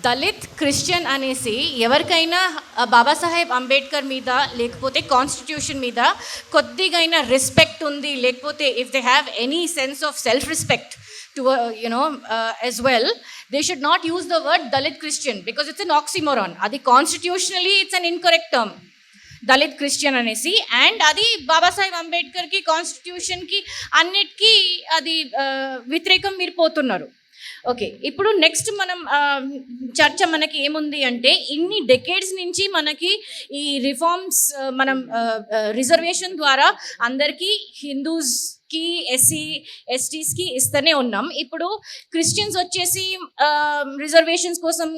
Dalit Christian అనేసి ఎవరికైనా బాబాసాహెబ్ అంబేద్కర్ మీద లేకపోతే కాన్స్టిట్యూషన్ మీద కొద్దిగైనా రెస్పెక్ట్ ఉంది, లేకపోతే if they have any sense of self respect to as well, they should not use the word Dalit Christian because it's an oxymoron. అది constitutionally it's an incorrect term, Dalit Christian అనేసి. And అది బాబాసాహెబ్ అంబేద్కర్కి, కాన్స్టిట్యూషన్కి, అన్నిటికీ అది వ్యతిరేకం మీరు పోతున్నారు. ఓకే, ఇప్పుడు next మనం చర్చ మనకి ఏముంది అంటే, ఇన్ని డెకేడ్స్ నుంచి మనకి ఈ రిఫార్మ్స్ మనం రిజర్వేషన్ ద్వారా అందరికీ, హిందూస్కి, ఎస్టీస్కి ఇస్తూనే ఉన్నాం. ఇప్పుడు క్రిస్టియన్స్ వచ్చేసి రిజర్వేషన్స్ కోసం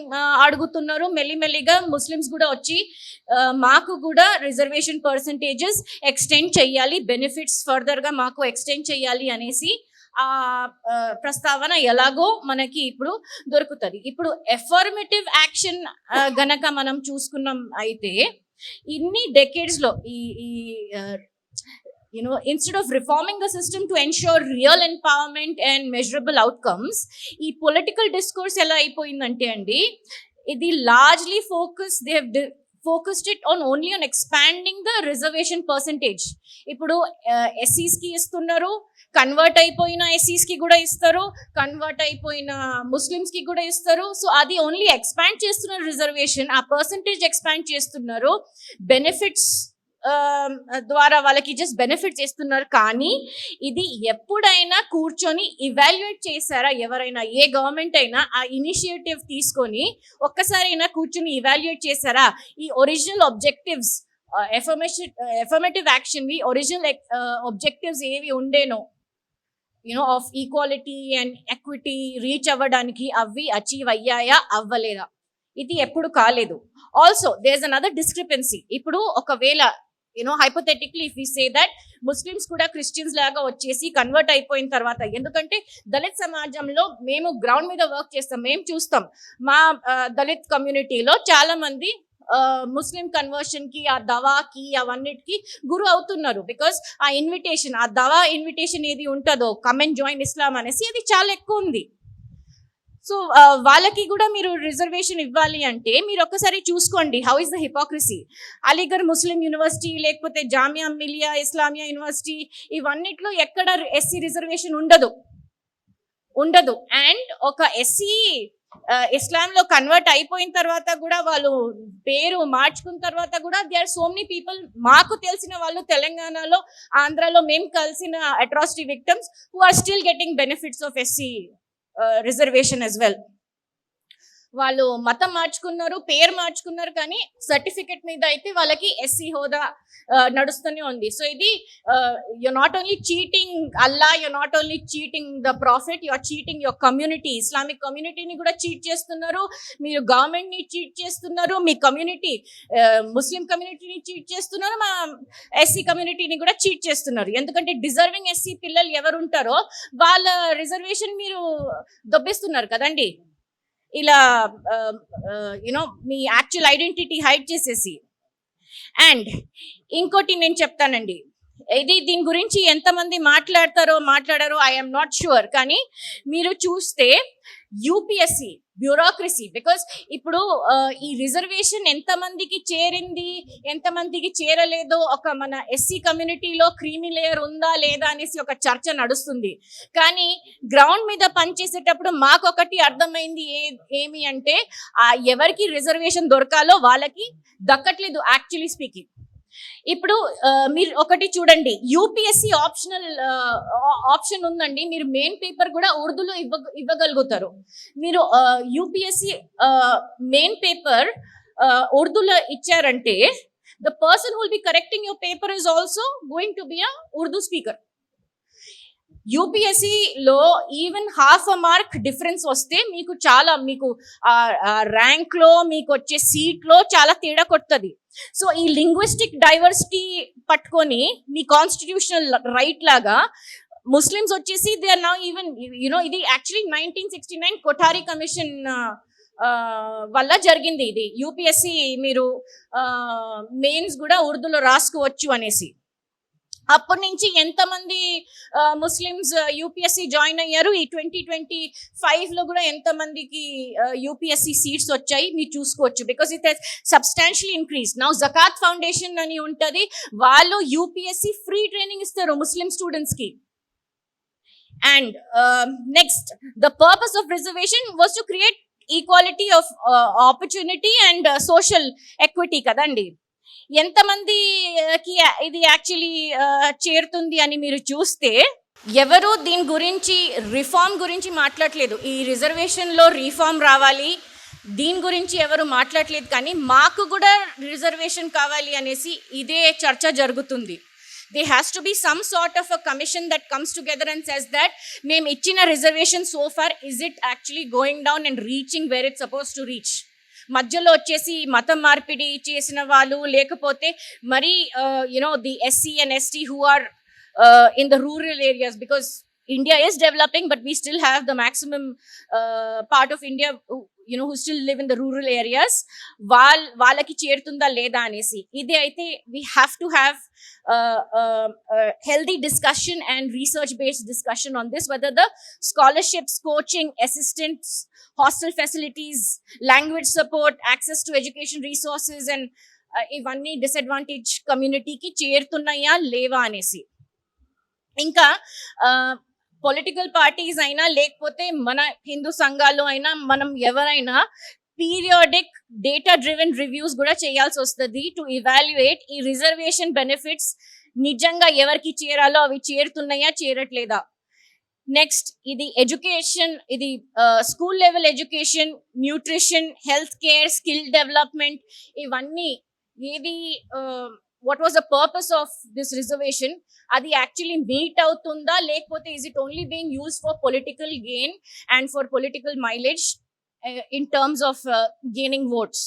అడుగుతున్నారు. మెల్లిమెల్లిగా ముస్లిమ్స్ కూడా వచ్చి మాకు కూడా రిజర్వేషన్ పర్సంటేజెస్ ఎక్స్టెండ్ చేయాలి, బెనిఫిట్స్ ఫర్దర్గా మాకు ఎక్స్టెండ్ చేయాలి అనేసి ఆ ప్రస్తావన ఎలాగో మనకి ఇప్పుడు దొరుకుతుంది. ఇప్పుడు ఎఫర్మేటివ్ యాక్షన్ గనక మనం చూసుకున్నాం అయితే, ఇన్ని డెకేడ్స్లో ఈ instead of reforming the system to ensure real empowerment and measurable outcomes, ఈ పొలిటికల్ డిస్కోర్స్ ఎలా అయిపోయిందంటే అండి, ఇది largely focused it on only on expanding the reservation percentage. ఇప్పుడు ఎస్సీస్కి ఇస్తున్నారు, కన్వర్ట్ అయిపోయిన ఎస్సీస్కి కూడా ఇస్తారు, కన్వర్ట్ అయిపోయిన ముస్లిమ్స్కి కూడా ఇస్తారు. సో అది ఓన్లీ ఎక్స్పాండ్ చేస్తున్నారు రిజర్వేషన్, ఆ పర్సంటేజ్ ఎక్స్పాండ్ చేస్తున్నారు, బెనిఫిట్స్ ద్వారా వాళ్ళకి జస్ట్ బెనిఫిట్స్ ఇస్తున్నారు. కానీ ఇది ఎప్పుడైనా కూర్చొని ఇవాల్యుయేట్ చేశారా ఎవరైనా? ఏ గవర్నమెంట్ అయినా ఆ ఇనిషియేటివ్ తీసుకొని ఒక్కసారైనా కూర్చొని ఇవాల్యుయేట్ చేశారా? ఈ ఒరిజినల్ ఆబ్జెక్టివ్స్, ఎఫర్మేటివ్ యాక్షన్వి ఒరిజినల్ ఆబ్జెక్టివ్స్ ఏవి ఉండేనో of equality and equity reach అవ్వడానికి, అవి అచీవ్ అయ్యాయా అవ్వలేదా? ఇది ఎప్పుడు కాలేదు. Also there is another discrepancy. ఇప్పుడు ఒకవేళ hypothetically if we say that Muslims కూడా క్రిస్టియన్స్ లాగా వచ్చేసి కన్వర్ట్ అయిపోయిన తర్వాత, ఎందుకంటే దళిత్ సమాజంలో మేము గ్రౌండ్ మీద వర్క్ చేస్తాం, మేము చూస్తాం, మా దళిత్ కమ్యూనిటీలో చాలా మంది ముస్లిం కన్వర్షన్కి, ఆ దవాకి, అవన్నిటికి గురి అవుతున్నారు. బికాస్ ఆ ఇన్విటేషన్, ఆ దవా ఇన్విటేషన్ ఏది ఉంటుందో, కమ్ అండ్ జాయిన్ ఇస్లాం అనేసి, అది చాలా ఎక్కువ ఉంది. సో వాళ్ళకి కూడా మీరు రిజర్వేషన్ ఇవ్వాలి అంటే మీరు ఒక్కసారి చూసుకోండి, how is the hypocrisy. Aligarh Muslim University, లేకపోతే జామియా మిలియా ఇస్లామియా యూనివర్సిటీ, ఇవన్నిట్లో ఎక్కడ ఎస్సీ రిజర్వేషన్ ఉండదు. అండ్ ఒక ఎస్సీ ఇస్లాంలో కన్వర్ట్ అయిపోయిన తర్వాత కూడా, వాళ్ళు పేరు మార్చుకున్న తర్వాత కూడా, they are so many people, మాకు తెలిసిన వాళ్ళు తెలంగాణలో, ఆంధ్రాలో మేము కలిసిన atrocity victims who are still getting benefits of SC reservation as well. వాళ్ళు మతం మార్చుకున్నారు, పేరు మార్చుకున్నారు, కానీ సర్టిఫికెట్ మీద అయితే వాళ్ళకి ఎస్సీ హోదా నడుస్తూనే ఉంది. సో ఇది you not only cheating Allah, you not only cheating the prophet, you are cheating your community. Islamic కమ్యూనిటీని కూడా చీట్ చేస్తున్నారు, మీరు గవర్నమెంట్ని చీట్ చేస్తున్నారు, మీ కమ్యూనిటీ ముస్లిం కమ్యూనిటీని చీట్ చేస్తున్నారు, మా ఎస్సీ కమ్యూనిటీని కూడా చీట్ చేస్తున్నారు. ఎందుకంటే డిజర్వింగ్ ఎస్సీ పిల్లలు ఎవరు ఉంటారో వాళ్ళ రిజర్వేషన్ మీరు దొబ్బిస్తున్నారు కదండి, ఇలా మీ యాక్చువల్ ఐడెంటిటీ హైడ్ చేసేసి. అండ్ ఇంకోటి నేను చెప్తానండి, దీని గురించి ఎంతమంది మాట్లాడారో ఐఎమ్ నాట్ షూర్, కానీ మీరు చూస్తే యూపీఎస్సి బ్యూరోక్రసీ, బికాస్ ఇప్పుడు ఈ రిజర్వేషన్ ఎంతమందికి చేరింది, ఎంతమందికి చేరలేదో, ఒక మన ఎస్సీ కమ్యూనిటీలో క్రీమీ లేయర్ ఉందా లేదా అనేసి ఒక చర్చ నడుస్తుంది. కానీ గ్రౌండ్ మీద పనిచేసేటప్పుడు మాకొకటి అర్థమైంది, ఏమి అంటే ఎవరికి రిజర్వేషన్ దొరకాలో వాళ్ళకి దక్కట్లేదు యాక్చువల్లీ స్పీకింగ్. ఇప్పుడు మీరు ఒకటి చూడండి, యూపీఎస్సి ఆప్షన్ ఉందండి, మీరు మెయిన్ పేపర్ కూడా ఉర్దూలో ఇవ్వగలుగుతారు. మీరు యూపీఎస్సి మెయిన్ పేపర్ ఉర్దూలో ఇచ్చారంటే, the person who will be correcting your paper is also going to be a Urdu speaker. యూపీఎస్సిలో even half a mark difference వస్తే మీకు ర్యాంక్లో, మీకు వచ్చే సీట్లో చాలా తేడా కొడుతుంది. సో ఈ లింగ్విస్టిక్ డైవర్సిటీ పట్టుకొని, మీ కాన్స్టిట్యూషనల్ రైట్ లాగా ముస్లిమ్స్ వచ్చేసి దే ఆర్ నౌ ఈవెన్ ఇది యాక్చువల్లీ 1969 కొఠారీ కమిషన్ వల్ల జరిగింది. ఇది యూపీఎస్సి మీరు మెయిన్స్ కూడా ఉర్దూలో రాసుకోవచ్చు అనేసి. అప్పటి నుంచి ఎంతమంది ముస్లిమ్స్ యూపీఎస్సీ జాయిన్ అయ్యారు, ఈ 2025లో కూడా ఎంతమందికి యూపీఎస్సీ సీట్స్ వచ్చాయి మీరు చూసుకోవచ్చు. Because it has substantially increase. Now zakat foundation అని ఉంటుంది, వాళ్ళు యూపీఎస్సీ ఫ్రీ ట్రైనింగ్ ఇస్తారు ముస్లిం స్టూడెంట్స్ కి. And next, the purpose of reservation was to create equality of opportunity and social equity కదండి. ఎంతమందికి ఇది యాక్చువల్లీ చేరుతుంది అని మీరు చూస్తే, ఎవరు దీని గురించి రిఫార్మ్ గురించి మాట్లాడలేదు. ఈ రిజర్వేషన్లో రిఫార్మ్ రావాలి దీని గురించి ఎవరు మాట్లాడలేదు, కానీ మాకు కూడా రిజర్వేషన్ కావాలి అనేసి ఇదే చర్చ జరుగుతుంది. There has to be some sort of a commission that comes together and says that మేము ఇచ్చిన reservation so far, is it actually going down and reaching where it's supposed to reach? మధ్యలో వచ్చేసి మతం మార్పిడి చేసిన వాళ్ళు, లేకపోతే మరి the SC and ST who are in the rural areas, because India is developing, but we still have the maximum part of India who still live in the rural areas. వాళ్ళకి చేరుతుందా లేదా అనేసి ఇది అయితే we have to have healthy discussion and research based discussion on this, whether the scholarships, coaching, assistance, hostel facilities, language support, access to education resources and ఇవన్నీ disadvantage కమ్యూనిటీకి చేరుతున్నాయా లేవా అనేసి. ఇంకా పొలిటికల్ పార్టీస్ అయినా లేకపోతే మన హిందూ సంఘాలు అయినా మనం ఎవరైనా పీరియాడిక్ డేటా డ్రివెన్ రివ్యూస్ కూడా చేయాల్సి వస్తుంది టు ఇవాల్యుయేట్ ఈ రిజర్వేషన్ బెనిఫిట్స్ నిజంగా ఎవరికి చేరాలో అవి చేరుతున్నాయా చేరట్లేదా. నెక్స్ట్, ఇది ఎడ్యుకేషన్, ఇది school level education, nutrition, health care, skill development, ఇవన్నీ ఏది what was the purpose of this reservation, adi actually meet avutunda lekapothe is it only being used for political gain and for political mileage in terms of gaining votes.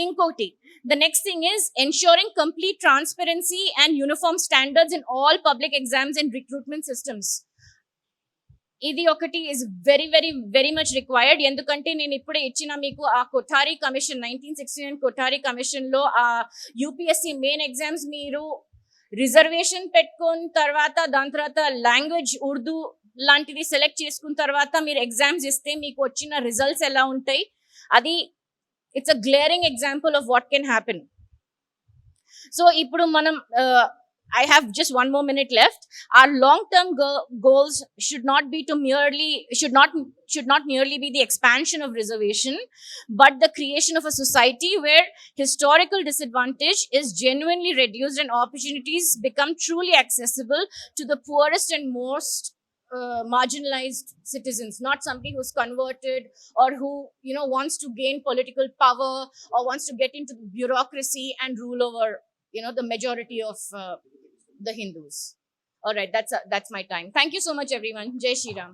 Inkoti, the next thing is ensuring complete transparency and uniform standards in all public exams and recruitment systems. ఇది ఒకటి is very very very much required. ఎందుకంటే నేను ఇప్పుడే ఇచ్చిన మీకు ఆ Kothari commission 1969 Kothari commission లో ఆ యూపీఎస్సీ మెయిన్ ఎగ్జామ్స్ మీరు రిజర్వేషన్ పెట్టుకున్న తర్వాత దాని తర్వాత లాంగ్వేజ్ ఉర్దూ లాంటిది సెలెక్ట్ చేసుకున్న తర్వాత మీరు ఎగ్జామ్స్ ఇస్తే మీకు వచ్చిన రిజల్ట్స్ ఎలా ఉంటాయి, అది it's a glaring example of what can happen. So ఇప్పుడు మనం I have just one more minute left. Our long-term goals should not merely be the expansion of reservation, but the creation of a society where historical disadvantage is genuinely reduced and opportunities become truly accessible to the poorest and most marginalized citizens, not somebody who's converted or who wants to gain political power or wants to get into the bureaucracy and rule over the majority of the Hindus. All right, that's my time. Thank you so much everyone. Jai Shri Ram.